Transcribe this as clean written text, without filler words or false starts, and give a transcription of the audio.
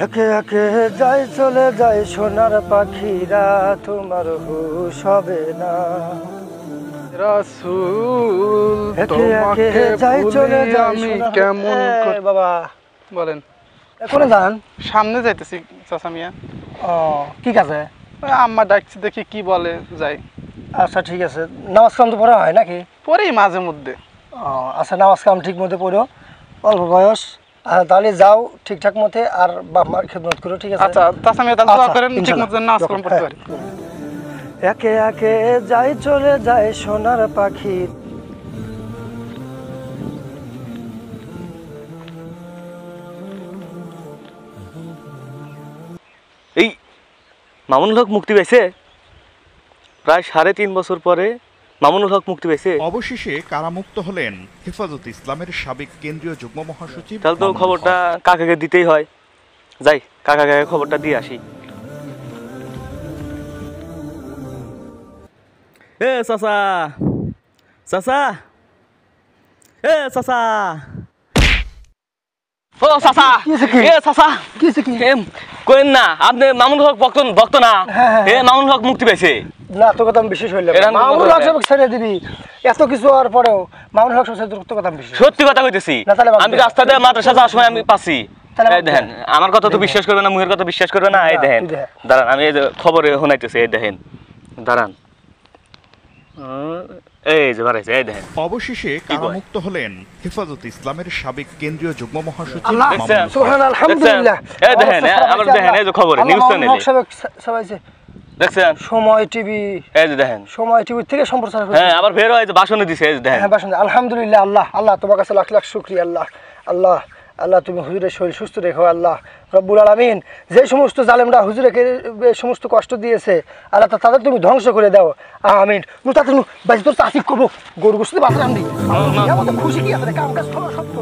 একে একে যাই চলে যায় সোনার পাখিরা, তোমার হুঁশ হবে না রাসূল। একে একে যাই চলে যায় আমি সোনার কেমন বাবা বলেন? কোনে যান? সামনে যাইতেছি চাচা মিয়া। ও কি কাজে? আম্মা ডাকছে, দেখি কি বলে, যাই। আচ্ছা ঠিক আছে, নামাজ কাম তো পড়া হয় নাকি? পরেই মাঝে মধ্যে। ও আচ্ছা, নামাজ কাম ঠিক মতো পড়ো, অল্প বয়স, তাহলে যাও ঠিকঠাক মতে, আর বাপ মার খেদমত করো, ঠিক আছে? আচ্ছা চাচা মিয়া, তাহলে দোয়া করেন ঠিক মতো নামাজ কালাম পড়তে পারি। একে একে যাই চলে যায় সোনার পাখি। এই মামুনুল হক মুক্তি পেয়েছে প্রায় 3.5 বছর পরে। মামুনুল হক মুক্তি পেয়েছে। অবশেষে কারামুক্ত হলেন হেফাজত ইসলামের সাবেক কেন্দ্রীয় যুগ্ম মহাসচিব। তাহলে তো খবরটা কাকাকে দিতেই হয়, যাই কাকাকে খবরটা দিয়ে আসি। এ চাচা, চাচা, এ চাচা, ও চাচা, এ চাচা, কইন না আপনি মামুনুল হক ভক্ত না? এ মামুনুল হক মুক্তি পেয়েছে না, তো কথা বিশেষ হইল মামুনুল হক সব ছেড়ে দিবি, এত কিছু হওয়ার পরেও মামুনুল হক সব কথা বিশেষ। সত্যি কথা কইতেছি, আমি রাস্তা দিয়ে মাদ্রাসা যাওয়ার সময় আমি পাচ্ছি। এই দেখেন, আমার কথা তো বিশ্বাস করবে না, মুহের কথা বিশ্বাস করবে না। এই দেখেন, দাঁড়ান, আমি এই যে খবরে শোনাইতেছি, এই দেখেন, দাঁড়ান, এই যে বাড়াইছে, এই দেখেন। অবশেষে কারামুক্ত হলেন হেফাজত ইসলামের সাবেক কেন্দ্রীয় যুগ্ম মহাসচিব। সুবহানাল্লাহ, আলহামদুলিল্লাহ। এই দেখেন, আবার দেখেন, এই যে খবরে নিউজ চ্যানেলে সবাই দেখছেন, সময় টিভি, এই যে দেখেন, সময় টিভি থেকে সম্প্রচার হচ্ছে। হ্যাঁ, আবার বের হয় যে ভাষণে দিছে, এই যে দেখেন। হ্যাঁ, ভাষণ। আলহামদুলিল্লাহ, আল্লাহ আল্লাহ তোমার কাছে লাখ লাখ শুকরিয়া। আল্লাহ আল্লাহ আল্লাহ, তুমি হুজুরের শরীর সুস্থ রেখো। আল্লাহ রব্বুল আলামিন, যে সমস্ত জালেমরা হুজুরকে সমস্ত কষ্ট দিয়েছে, আল্লাহ তাদের তুমি ধ্বংস করে দাও, আমিন। তাতে বাইরে তোর চাষি করবো, গরু গোস্ত বাঁচলাম নি, খুশি কি আছে, কাম কাজ সত্য।